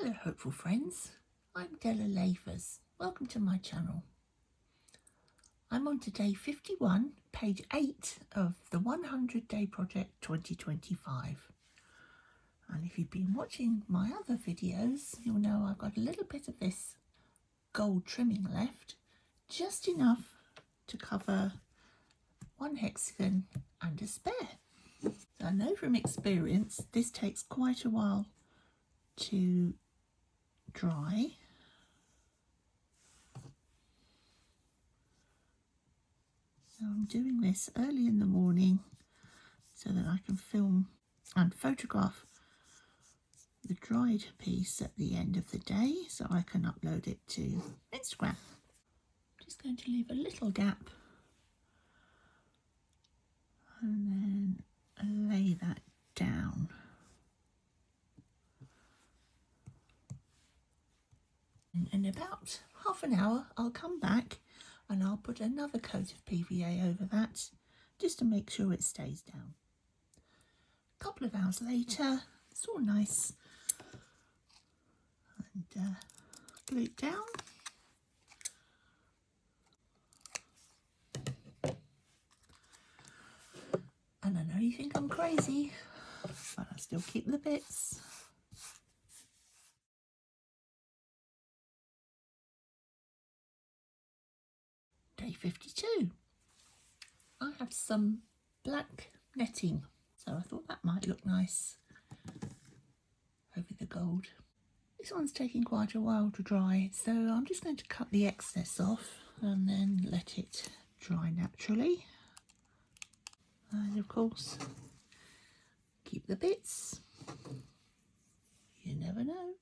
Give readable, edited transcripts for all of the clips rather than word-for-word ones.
Hello hopeful friends, I'm Della. Welcome to my channel. I'm on to day 51, page 8 of the 100 Day Project 2025. And if you've been watching my other videos, you'll know I've got a little bit of this gold trimming left, just enough to cover one hexagon and a spare. So I know from experience this takes quite a while to dry. So I'm doing this early in the morning so that I can film and photograph the dried piece at the end of the day so I can upload it to Instagram. I'm just going to leave a little gap and then lay that down. In about half an hour I'll come back and I'll put another coat of PVA over that just to make sure it stays down. A couple of hours later, it's all nice and glue it down. And I know you think I'm crazy, but I still keep the bits. Day 52. I have some black netting, so I thought that might look nice over the gold. This one's taking quite a while to dry, so I'm just going to cut the excess off and then let it dry naturally. And of course, keep the bits. You never know.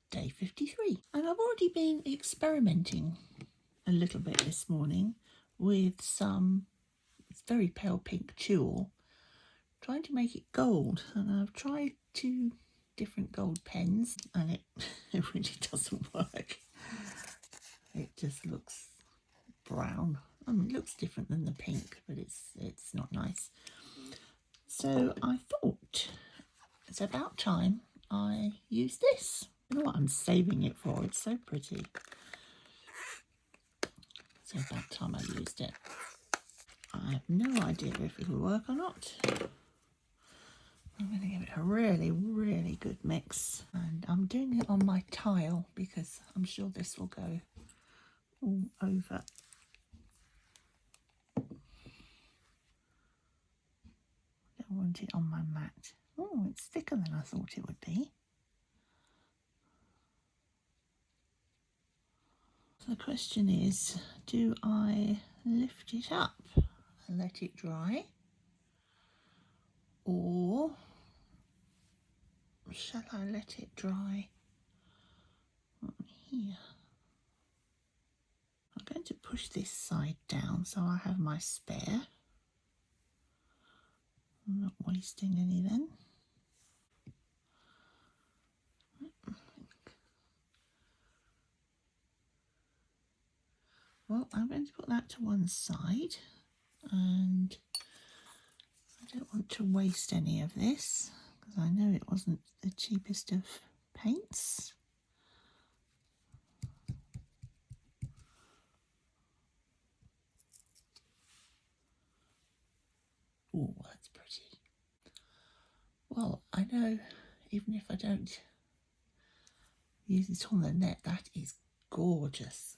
Day 53, and I've already been experimenting a little bit this morning with some very pale pink tulle, trying to make it gold, and I've tried 2 different gold pens and it really doesn't work. It just looks brown. I mean, it looks different than the pink, but it's not nice. So I thought it's about time I use this. I don't know what I'm saving it for, it's so pretty. So about time I used it. I have no idea if it'll work or not. I'm going to give it a really good mix, and I'm doing it on my tile because I'm sure this will go all over. I don't want it on my mat. Oh, it's thicker than I thought it would be. The question is, do I lift it up and let it dry, or shall I let it dry on here? I'm going to push this side down so I have my spare. I'm not wasting any then. Well, I'm going to put that to one side, and I don't want to waste any of this because I know it wasn't the cheapest of paints. Oh, that's pretty. Well, I know even if I don't use it on the net, that is gorgeous.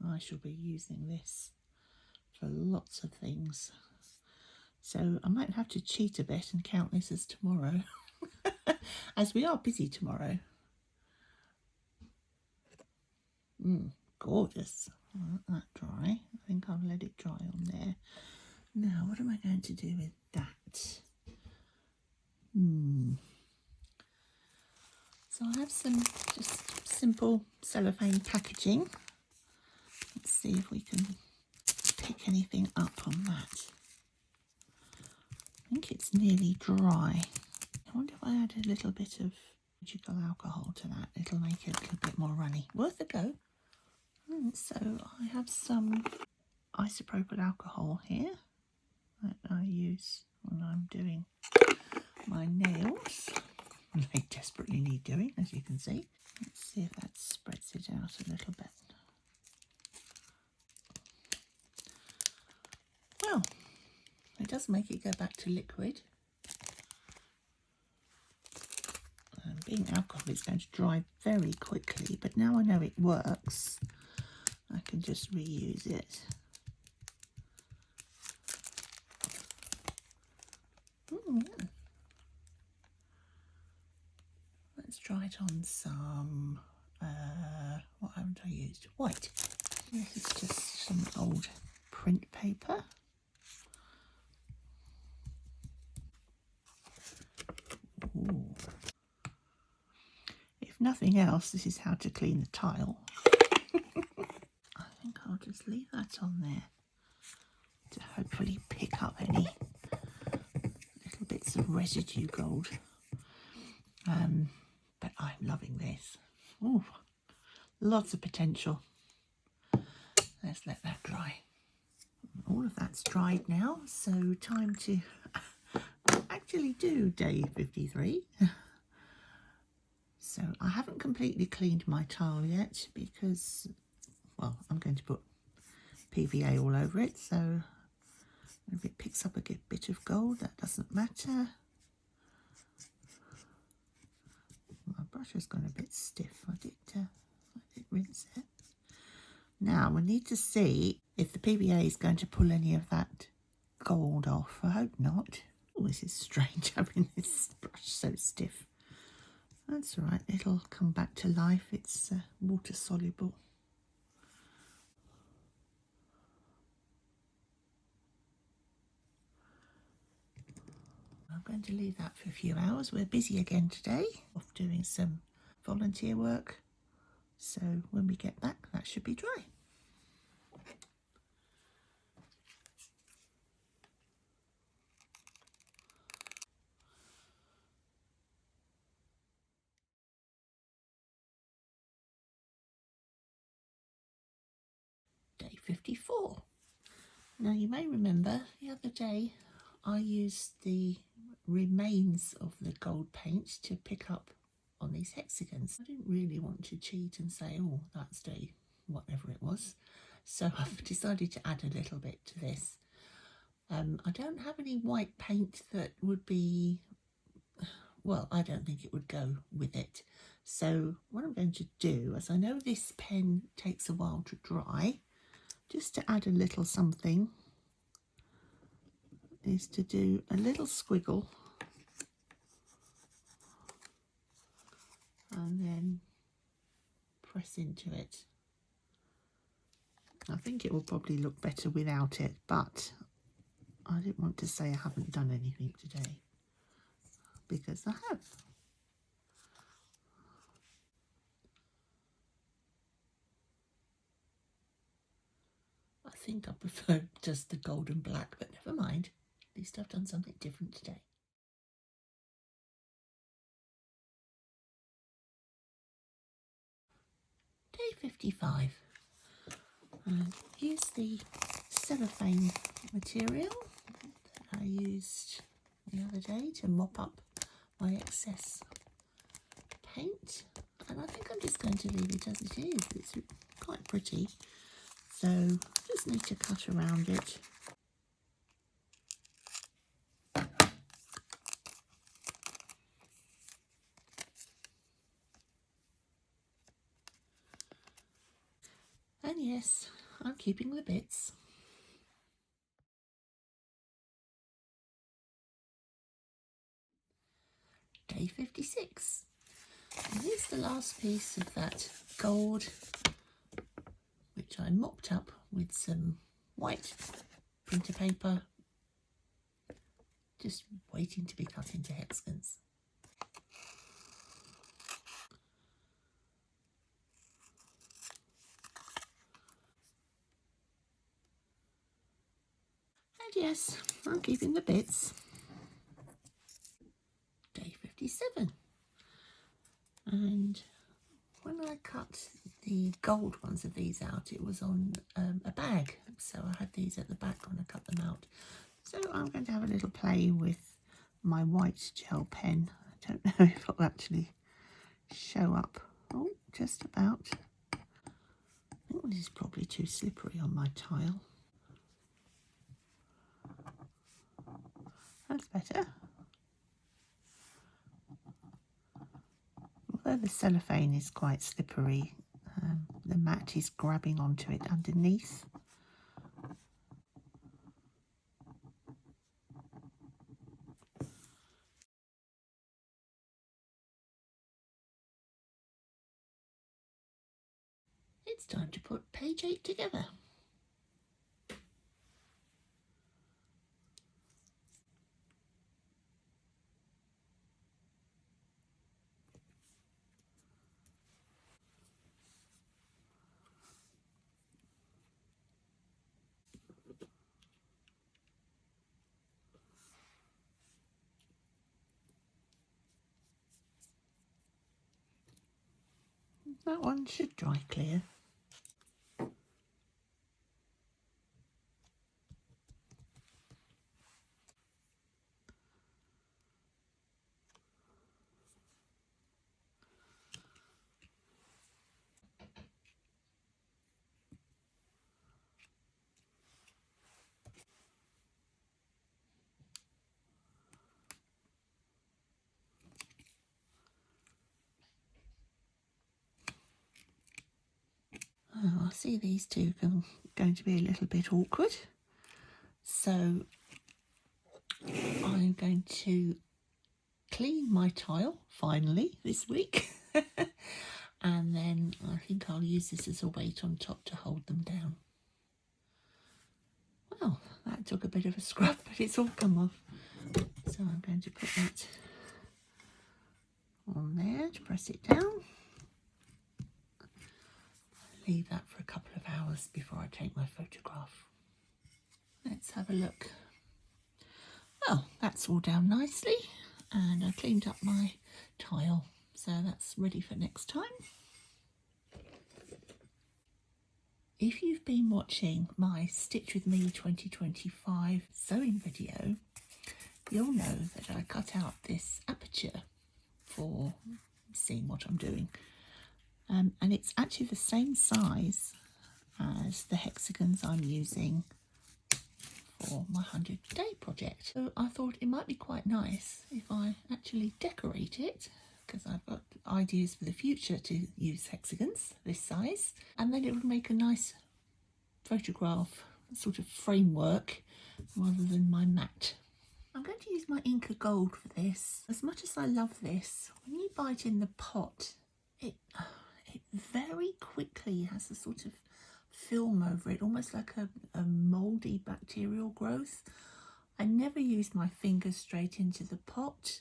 I shall be using this for lots of things. So I might have to cheat a bit and count this as tomorrow, as we are busy tomorrow. Gorgeous. I'll let that dry. I think I'll let it dry on there. Now, what am I going to do with that? So I have some just simple cellophane packaging. Let's see if we can pick anything up on that. I think it's nearly dry. I wonder if I add a little bit of magical alcohol to that. It'll make it a little bit more runny. Worth a go. So I have some isopropyl alcohol here that I use when I'm doing my nails. They desperately need doing, as you can see. Let's see if that spreads it out a little bit. Well, it does make it go back to liquid. Being alcohol, it's going to dry very quickly, but now I know it works, I can just reuse it. Let's try it on some, what haven't I used? White. This is just some old print paper. Ooh. If nothing else, this is how to clean the tile. I think I'll just leave that on there to hopefully pick up any little bits of residue gold. But I'm loving this. Ooh, lots of potential. Let's let that dry. All of that's dried now, so time to actually do day 53. So I haven't completely cleaned my tile yet because, well, I'm going to put PVA all over it, so if it picks up a bit of gold, that doesn't matter. My brush has gone a bit stiff. I did rinse it. Now we need to see if the PVA is going to pull any of that gold off. I hope not. Oh, this is strange having this brush so stiff. That's all right, it'll come back to life. It's water soluble. I'm going to leave that for a few hours. We're busy again today, off doing some volunteer work. So when we get back, that should be dry. Day 54. Now you may remember the other day I used the remains of the gold paint to pick up on these hexagons. I didn't really want to cheat and say, oh, that's day whatever it was. So I've decided to add a little bit to this. I don't have any white paint that would be, well, I don't think it would go with it. So what I'm going to do, as I know this pen takes a while to dry, just to add a little something, is to do a little squiggle and then press into it. I think it will probably look better without it, but I didn't want to say I haven't done anything today, because I have. I think I prefer just the gold and black, but never mind. At least I've done something different today. Day 55. Here's the cellophane material that I used the other day to mop up my excess paint, and I think I'm just going to leave it as it is. It's quite pretty, so just need to cut around it. And yes, I'm keeping the bits. Day 56. And here's the last piece of that gold, which I mopped up with some white printer paper, just waiting to be cut into hexagons. And yes, I'm keeping the bits. Day 57. And when I cut the gold ones of these out, it was on a bag, so I had these at the back when I cut them out. So I'm going to have a little play with my white gel pen. I don't know if it'll actually show up. Oh, just about. I think this is probably too slippery on my tile. That's better. Although the cellophane is quite slippery, the mat is grabbing onto it underneath. It's time to put page 8 together. That one should dry clear. Oh, I see these two going to be a little bit awkward. So I'm going to clean my tile finally this week. And then I think I'll use this as a weight on top to hold them down. Well, that took a bit of a scrub, but it's all come off. So I'm going to put that on there to press it down. Leave that for a couple of hours before I take my photograph. Let's have a look. Well, that's all down nicely, and I cleaned up my tile, so that's ready for next time. If you've been watching my Stitch With Me 2025 sewing video, you'll know that I cut out this aperture for seeing what I'm doing. And it's actually the same size as the hexagons I'm using for my 100-day project. So I thought it might be quite nice if I actually decorate it, because I've got ideas for the future to use hexagons this size, and then it would make a nice photograph sort of framework rather than my mat. I'm going to use my Inca Gold for this. As much as I love this, when you bite in the pot, it very quickly has a sort of film over it, almost like a mouldy bacterial growth. I never use my fingers straight into the pot.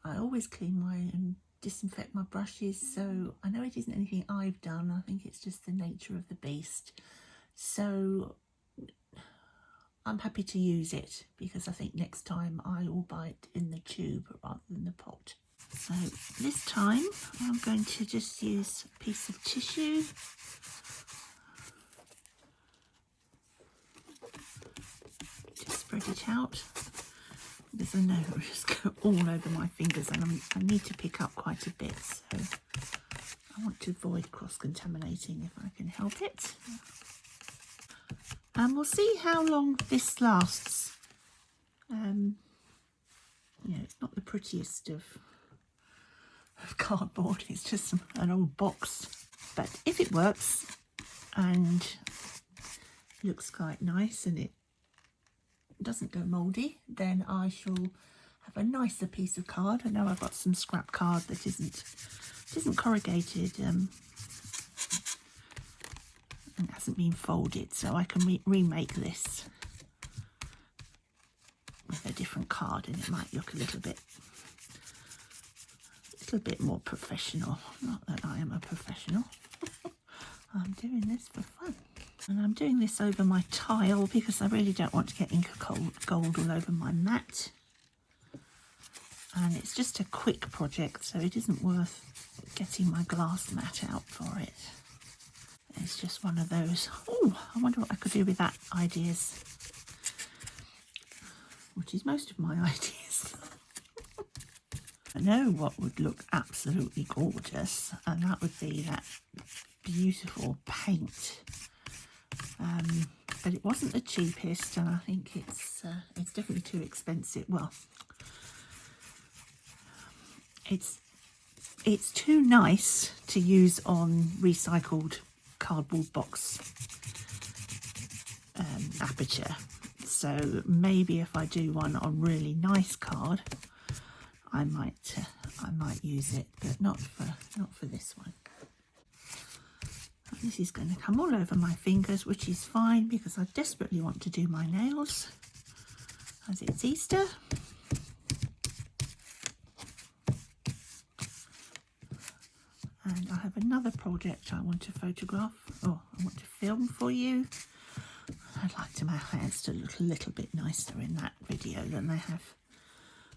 I always clean and disinfect my brushes, so I know it isn't anything I've done. I think it's just the nature of the beast. So I'm happy to use it, because I think next time I will bite in the tube rather than the pot. So this time I'm going to just use a piece of tissue to spread it out, because I know it'll just go all over my fingers, and I need to pick up quite a bit, so I want to avoid cross-contaminating if I can help it. And we'll see how long this lasts. You know, it's not the prettiest of cardboard, it's just an old box, but if it works and looks quite nice and it doesn't go mouldy, then I shall have a nicer piece of card. I know I've got some scrap card that isn't corrugated and hasn't been folded, so I can remake this with a different card, and it might look a little bit more professional. Not that I am a professional. I'm doing this for fun. And I'm doing this over my tile because I really don't want to get Inca Gold all over my mat. And it's just a quick project, so it isn't worth getting my glass mat out for it. It's just one of those, oh, I wonder what I could do with that ideas. which is most of my ideas. I know what would look absolutely gorgeous, and that would be that beautiful paint. But it wasn't the cheapest, and I think it's definitely too expensive. Well, it's too nice to use on recycled cardboard box aperture. So maybe if I do one on really nice card, I might use it, but not for this one. This is going to come all over my fingers, which is fine because I desperately want to do my nails as it's Easter. And I have another project I want to photograph, or I want to film for you. I'd like my hairs to look a little bit nicer in that video than they have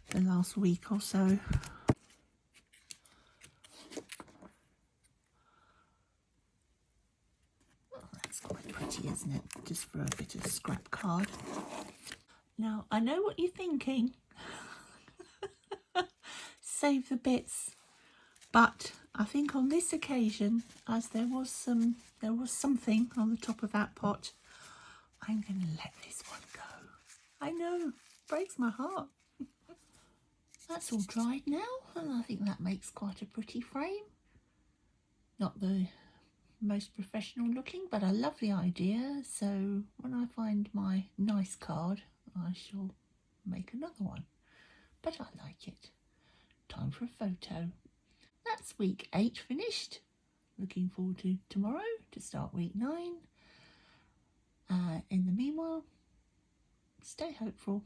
the last week or so. Oh, that's quite pretty, isn't it? Just for a bit of scrap card. Now, I know what you're thinking. Save the bits. But I think on this occasion, as there was something on the top of that pot, I'm going to let this one go. I know, breaks my heart. That's all dried now, and I think that makes quite a pretty frame. Not the most professional looking, but a lovely idea. So when I find my nice card, I shall make another one. But I like it. Time for a photo. That's week 8 finished. Looking forward to tomorrow to start week 9. In the meanwhile, stay hopeful.